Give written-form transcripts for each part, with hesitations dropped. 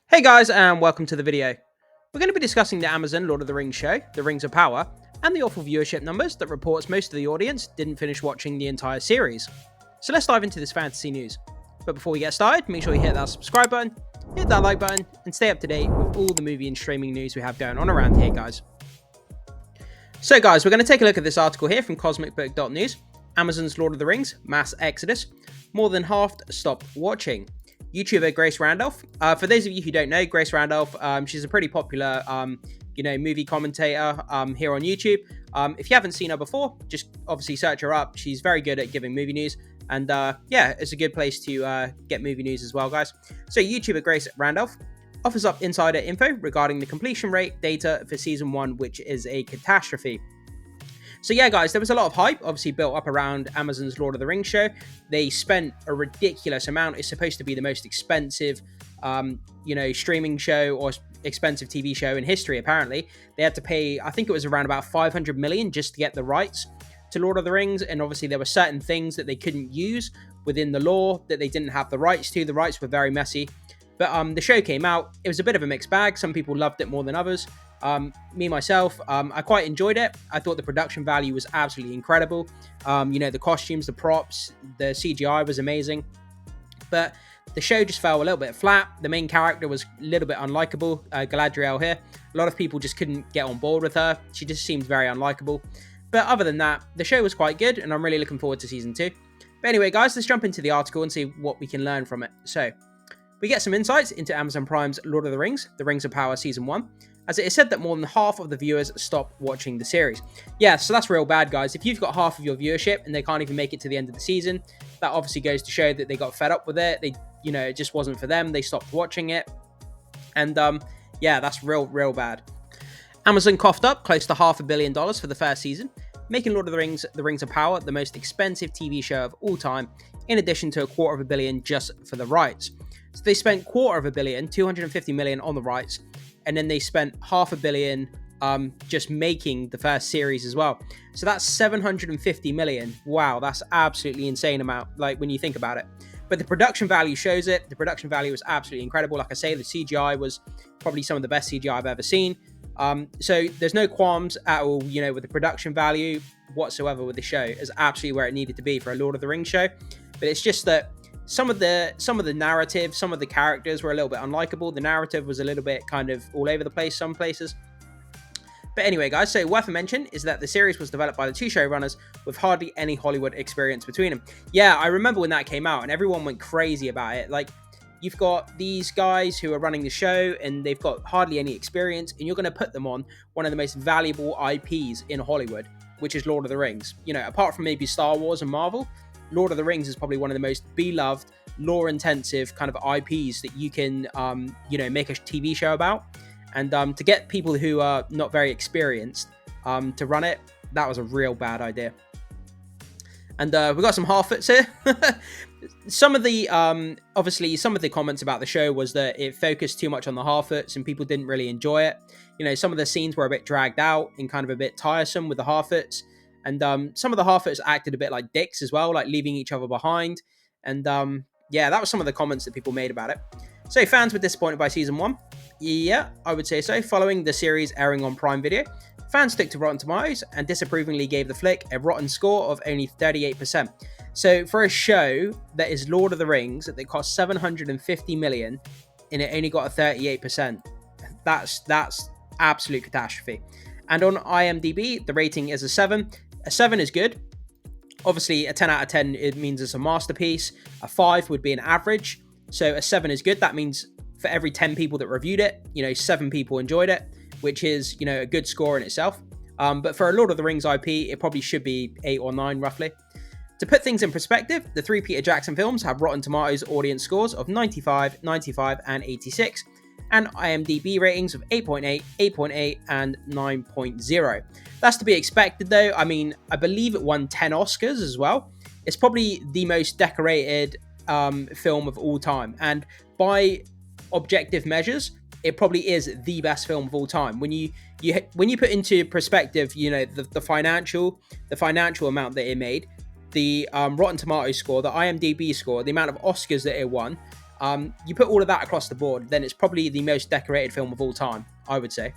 Hey guys, and welcome to the video. We're going to be discussing the Amazon Lord of the Rings show, The Rings of Power, and the awful viewership numbers that reports most of the audience didn't finish watching the entire series. So let's dive into this fantasy news. But before we get started, make sure you hit that subscribe button, hit that like button, and stay up to date with all the movie and streaming news we have going on around here, guys. So guys, we're going to take a look at this article here from cosmicbook.news. Amazon's Lord of the Rings, Mass Exodus. More than half stopped watching. YouTuber Grace Randolph. For those of you who don't know, Grace Randolph, she's a pretty popular, movie commentator here on YouTube. If you haven't seen her before, just obviously search her up. She's very good at giving movie news. And yeah, it's a good place to get movie news as well, guys. So YouTuber Grace Randolph offers up insider info regarding the completion rate data for Season 1, which is a catastrophe. So yeah, guys, there was a lot of hype, obviously built up around Amazon's Lord of the Rings show. They spent a ridiculous amount. It's supposed to be the most expensive, streaming show or expensive TV show in history, apparently. They had to pay, I think it was around about 500 million just to get the rights to Lord of the Rings. And obviously there were certain things that they couldn't use within the lore that they didn't have the rights to. The rights were very messy. But the show came out. It was a bit of a mixed bag. Some people loved it more than others. Myself, I quite enjoyed it. I thought the production value was absolutely incredible. The costumes, the props, the CGI was amazing. But the show just fell a little bit flat. The main character was a little bit unlikable, Galadriel here. A lot of people just couldn't get on board with her. She just seemed very unlikable. But other than that, the show was quite good, and I'm really looking forward to Season 2. But anyway, guys, let's jump into the article and see what we can learn from it. So, we get some insights into Amazon Prime's Lord of the Rings, The Rings of Power Season 1, as it is said that more than half of the viewers stopped watching the series. Yeah, so that's real bad, guys. If you've got half of your viewership and they can't even make it to the end of the season, that obviously goes to show that they got fed up with it. It just wasn't for them. They stopped watching it. And yeah, that's real bad. Amazon coughed up close to $500 million for the first season, making Lord of the Rings of Power the most expensive TV show of all time, in addition to $250 million just for the rights. So they spent $250 million, $250 million on the rights, and then they spent $500 million just making the first series as well. So that's $750 million. Wow, that's absolutely insane amount, like when you think about it. But the production value shows it. The production value was absolutely incredible. Like I say, the CGI was probably some of the best CGI I've ever seen. So there's no qualms at all, with the production value whatsoever with the show. It's absolutely where it needed to be for a Lord of the Rings show. But it's just that some of the narrative, some of the characters were a little bit unlikable. The narrative was a little bit kind of all over the place, some places. But anyway, guys, so worth a mention is that the series was developed by the two showrunners with hardly any Hollywood experience between them. Yeah, I remember when that came out and everyone went crazy about it. Like, you've got these guys who are running the show and they've got hardly any experience, and you're going to put them on one of the most valuable IPs in Hollywood, which is Lord of the Rings. Apart from maybe Star Wars and Marvel, Lord of the Rings is probably one of the most beloved, lore-intensive kind of IPs that you can, make a TV show about. And to get people who are not very experienced to run it, that was a real bad idea. And we've got some Harfoots here. Some of the comments about the show was that it focused too much on the Harfoots and people didn't really enjoy it. Some of the scenes were a bit dragged out and kind of a bit tiresome with the Harfoots. And some of the Harfoots acted a bit like dicks as well, like leaving each other behind. And yeah, that was some of the comments that people made about it. So fans were disappointed by Season 1. Yeah, I would say so. Following the series airing on Prime Video, fans stuck to Rotten Tomatoes and disapprovingly gave the flick a rotten score of only 38%. So for a show that is Lord of the Rings, that cost $750 million, and it only got a 38%, that's absolute catastrophe. And on IMDb, the rating is a 7. A 7 is good. Obviously, a 10 out of 10, it means it's a masterpiece. A 5 would be an average. So a 7 is good. That means for every 10 people that reviewed it, 7 people enjoyed it, which is, a good score in itself. But for a Lord of the Rings IP, it probably should be 8 or 9, roughly. To put things in perspective, the three Peter Jackson films have Rotten Tomatoes audience scores of 95, 95, and 86, and IMDb ratings of 8.8, 8.8, and 9.0. That's to be expected, though. I mean, I believe it won 10 Oscars as well. It's probably the most decorated film of all time, and by objective measures, it probably is the best film of all time. When you put into perspective, the financial amount that it made, the Rotten Tomatoes score, the IMDb score, the amount of Oscars that it won, You put all of that across the board, then it's probably the most decorated film of all time, I would say.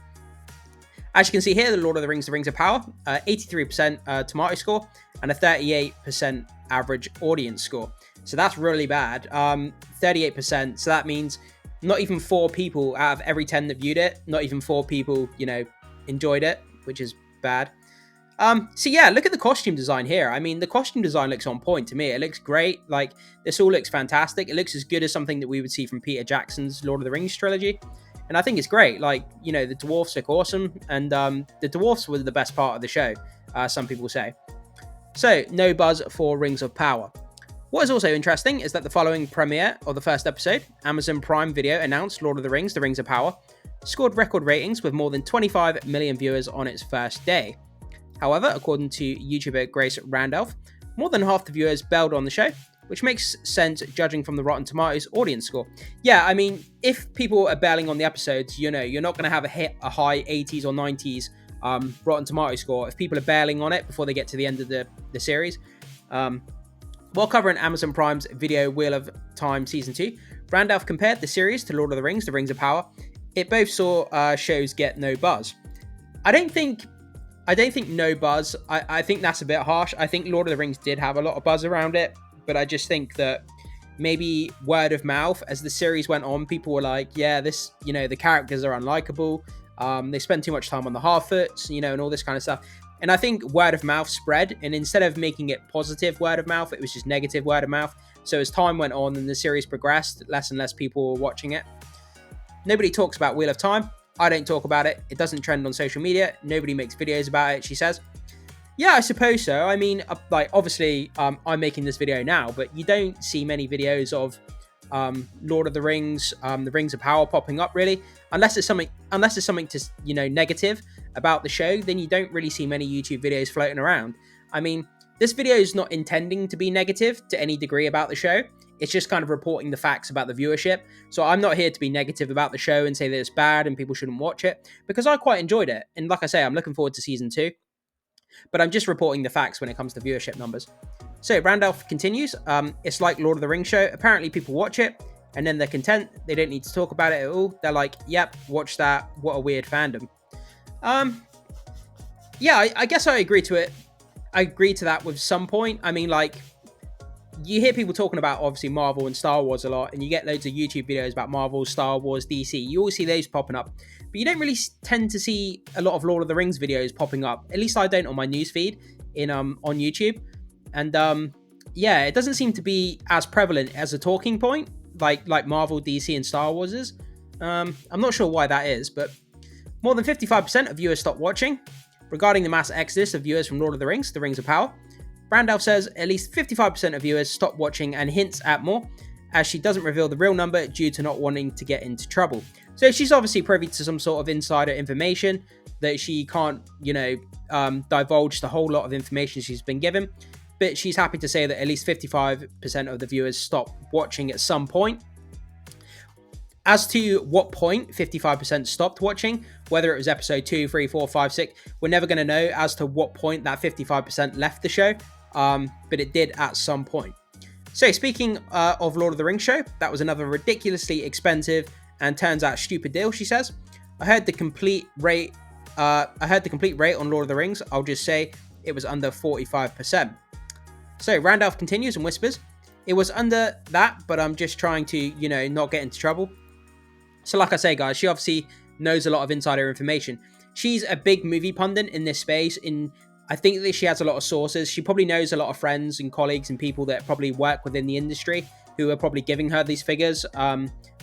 As you can see here, The Lord of the Rings of Power, 83% tomato score and a 38% average audience score. So that's really bad. 38%. So that means not even 4 people out of every 10 that viewed it, not even 4 people, enjoyed it, which is bad. So yeah, look at the costume design here. I mean, the costume design looks on point to me. It looks great. Like, this all looks fantastic. It looks as good as something that we would see from Peter Jackson's Lord of the Rings trilogy. And I think it's great. Like, the dwarfs look awesome. And the dwarfs were the best part of the show, some people say. So, no buzz for Rings of Power. What is also interesting is that the following premiere of the first episode, Amazon Prime Video announced Lord of the Rings of Power, scored record ratings with more than 25 million viewers on its first day. However, according to YouTuber Grace Randolph, more than half the viewers bailed on the show, which makes sense judging from the Rotten Tomatoes audience score. Yeah, I mean, if people are bailing on the episodes, you're not going to have a high 80s or 90s Rotten Tomatoes score if people are bailing on it before they get to the end of the series. While covering Amazon Prime's Video Wheel of Time Season 2, Randolph compared the series to Lord of the Rings of Power. It both saw shows get no buzz. I don't think no buzz. I think that's a bit harsh. I think Lord of the Rings did have a lot of buzz around it, but I just think that maybe word of mouth as the series went on, people were like, yeah, this, the characters are unlikable. They spend too much time on the Harfoots, and all this kind of stuff. And I think word of mouth spread, and instead of making it positive word of mouth, it was just negative word of mouth. So as time went on and the series progressed, less and less people were watching it. Nobody talks about Wheel of Time. I don't talk about it. It doesn't trend on social media. Nobody makes videos about it, she says. Yeah, I suppose so. I mean, obviously, I'm making this video now, but you don't see many videos of Lord of the Rings, the Rings of Power popping up, really. Unless it's something to, negative about the show, then you don't really see many YouTube videos floating around. I mean, this video is not intending to be negative to any degree about the show. It's just kind of reporting the facts about the viewership. So I'm not here to be negative about the show and say that it's bad and people shouldn't watch it, because I quite enjoyed it. And like I say, I'm looking forward to season 2. But I'm just reporting the facts when it comes to viewership numbers. So Randolph continues, it's like Lord of the Rings show. Apparently people watch it and then they're content. They don't need to talk about it at all. They're like, yep, watch that. What a weird fandom. Yeah, I guess I agree to it. I agree to that with some point. I mean, like, you hear people talking about, obviously, Marvel and Star Wars a lot, and you get loads of YouTube videos about Marvel, Star Wars, DC. You always see those popping up, but you don't really tend to see a lot of Lord of the Rings videos popping up. At least I don't on my newsfeed on YouTube. And yeah, it doesn't seem to be as prevalent as a talking point like Marvel, DC, and Star Wars is. I'm not sure why that is, but more than 55% of viewers stopped watching. Regarding the mass exodus of viewers from Lord of the Rings of Power, Randolph says at least 55% of viewers stopped watching and hints at more, as she doesn't reveal the real number due to not wanting to get into trouble. So she's obviously privy to some sort of insider information that she can't, divulge the whole lot of information she's been given. But she's happy to say that at least 55% of the viewers stopped watching at some point. As to what point 55% stopped watching, whether it was episode 2, 3, 4, 5, 6, we're never going to know as to what point that 55% left the show, but it did at some point. So speaking of Lord of the Rings show, that was another ridiculously expensive and turns out stupid deal, she says. I heard the complete rate on Lord of the Rings. I'll just say it was under 45%. So Randolph continues and whispers, it was under that, but I'm just trying to, not get into trouble. So like I say, guys, she obviously knows a lot of insider information. She's a big movie pundit in this space. I think that she has a lot of sources. She probably knows a lot of friends and colleagues and people that probably work within the industry who are probably giving her these figures,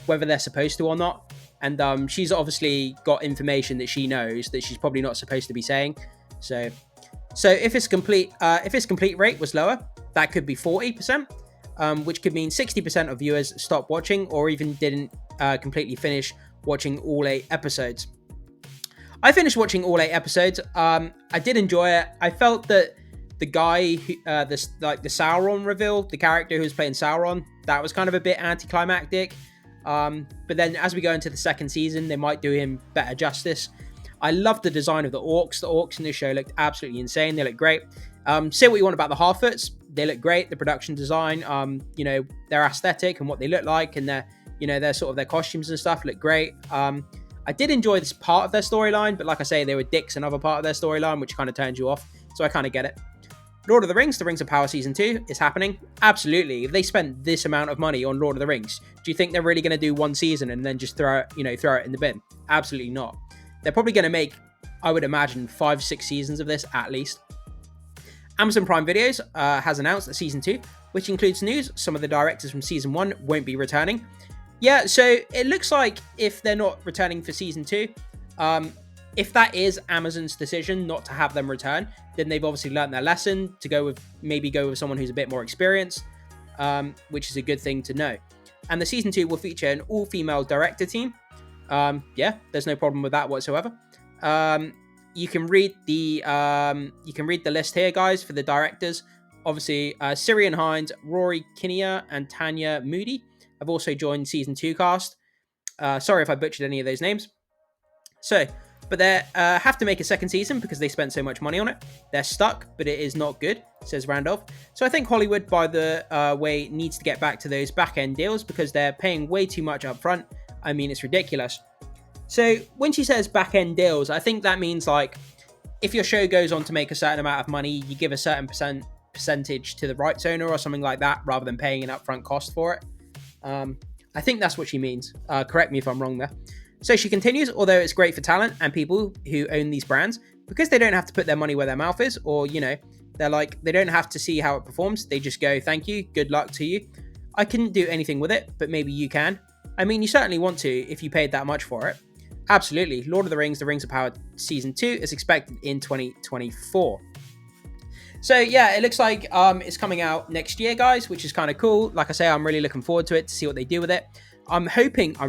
whether they're supposed to or not. And she's obviously got information that she knows that she's probably not supposed to be saying. So if its complete rate was lower, that could be 40%. Which could mean 60% of viewers stopped watching or even didn't completely finish watching all 8 episodes. I finished watching all 8 episodes. I did enjoy it. I felt that the guy, the Sauron reveal, the character who was playing Sauron, that was kind of a bit anticlimactic. But then as we go into the second season, they might do him better justice. I love the design of the orcs. The orcs in this show looked absolutely insane. They look great. Say what you want about the Harfoots. they look great. The production design, their aesthetic and what they look like, and their sort of their costumes and stuff look great. I did enjoy this part of their storyline, but like I say, they were dicks another part of their storyline, which kind of turns you off. So I kind of get it. Lord of the Rings, The Rings of Power Season 2 is happening. Absolutely. If they spent this amount of money on Lord of the Rings, do you think they're really going to do one season and then just throw it in the bin? Absolutely not. They're probably going to make, I would imagine, 5-6 seasons of this at least. Amazon Prime Videos has announced that Season 2, which includes news, some of the directors from Season 1 won't be returning. Yeah, so it looks like if they're not returning for Season 2, if that is Amazon's decision not to have them return, then they've obviously learned their lesson to go with someone who's a bit more experienced, which is a good thing to know. And the Season 2 will feature an all-female director team. Yeah, there's no problem with that whatsoever. You can read the list here, guys, for the directors. Obviously, Syrian Hines, Rory Kinnear, and Tanya Moody have also joined Season 2 cast. Sorry if I butchered any of those names. But they have to make a second season because they spent so much money on it. They're stuck, but it is not good, says Randolph. So I think Hollywood, by the way, needs to get back to those back-end deals because they're paying way too much up front. I mean, it's ridiculous. So when she says back-end deals, I think that means like if your show goes on to make a certain amount of money, you give a certain percentage to the rights owner or something like that rather than paying an upfront cost for it. I think that's what she means. Correct me if I'm wrong there. So she continues, although it's great for talent and people who own these brands, because they don't have to put their money where their mouth is, or, they don't have to see how it performs. They just go, thank you, good luck to you. I couldn't do anything with it, but maybe you can. I mean, you certainly want to if you paid that much for it. Absolutely. Lord of the Rings, The Rings of Power Season 2 is expected in 2024. So yeah, it looks like it's coming out next year, guys, which is kind of cool. Like I say, I'm really looking forward to it to see what they do with it. I'm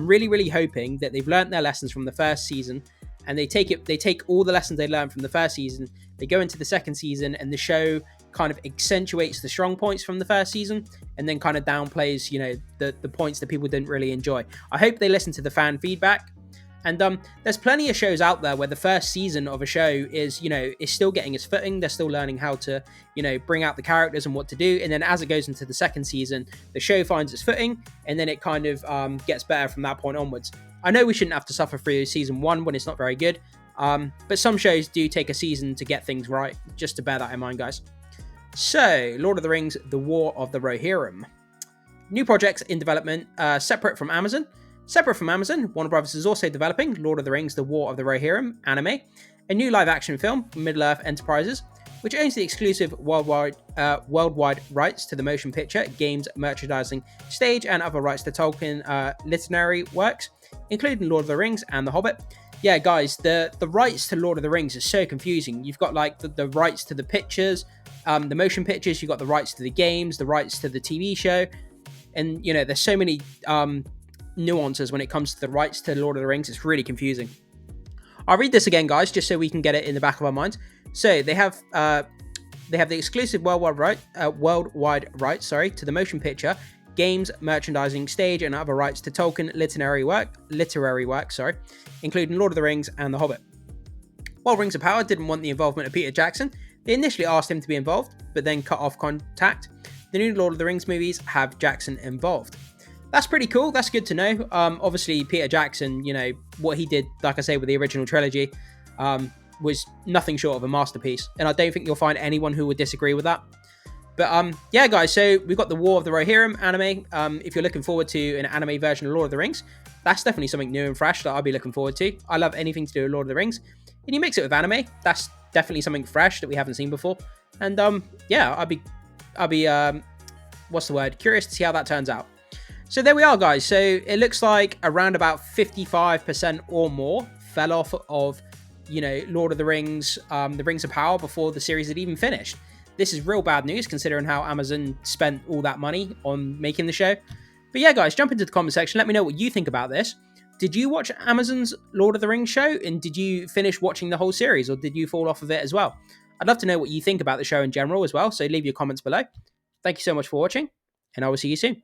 really, really hoping that they've learned their lessons from the first season and they take all the lessons they learned from the first season, they go into the second season and the show kind of accentuates the strong points from the first season and then kind of downplays, the points that people didn't really enjoy. I hope they listen to the fan feedback. And there's plenty of shows out there where the first season of a show is still getting its footing. They're still learning how to, bring out the characters and what to do. And then as it goes into the second season, the show finds its footing and then it kind of gets better from that point onwards. I know we shouldn't have to suffer through season 1 when it's not very good. But some shows do take a season to get things right. Just to bear that in mind, guys. So, Lord of the Rings, The War of the Rohirrim. New projects in development, separate from Amazon. Separate from Amazon, Warner Bros. Is also developing Lord of the Rings, The War of the Rohirrim anime, a new live-action film from Middle-earth Enterprises, which owns the exclusive worldwide rights to the motion picture, games, merchandising, stage, and other rights to Tolkien literary works, including Lord of the Rings and The Hobbit. Yeah, guys, the rights to Lord of the Rings is so confusing. You've got like the rights to the pictures, the motion pictures, you've got the rights to the games, the rights to the TV show, and there's so many nuances when it comes to the rights to Lord of the Rings. It's really confusing. I'll read this again, guys, just so we can get it in the back of our minds. So they have the exclusive worldwide rights to the motion picture, games, merchandising, stage, and other rights to Tolkien literary work, including Lord of the Rings and The Hobbit. While Rings of Power didn't want the involvement of Peter Jackson, they initially asked him to be involved, but then cut off contact. The new Lord of the Rings movies have Jackson involved. That's pretty cool. That's good to know. Obviously, Peter Jackson, what he did, like I say, with the original trilogy, was nothing short of a masterpiece. And I don't think you'll find anyone who would disagree with that. But yeah, guys, so we've got the War of the Rohirrim anime. If you're looking forward to an anime version of Lord of the Rings, that's definitely something new and fresh that I'll be looking forward to. I love anything to do with Lord of the Rings. And you mix it with anime, that's definitely something fresh that we haven't seen before. And yeah, I'll be curious to see how that turns out. So there we are, guys. So it looks like around about 55% or more fell off of, Lord of the Rings, The Rings of Power before the series had even finished. This is real bad news considering how Amazon spent all that money on making the show. But yeah, guys, jump into the comment section. Let me know what you think about this. Did you watch Amazon's Lord of the Rings show? And did you finish watching the whole series or did you fall off of it as well? I'd love to know what you think about the show in general as well. So leave your comments below. Thank you so much for watching and I will see you soon.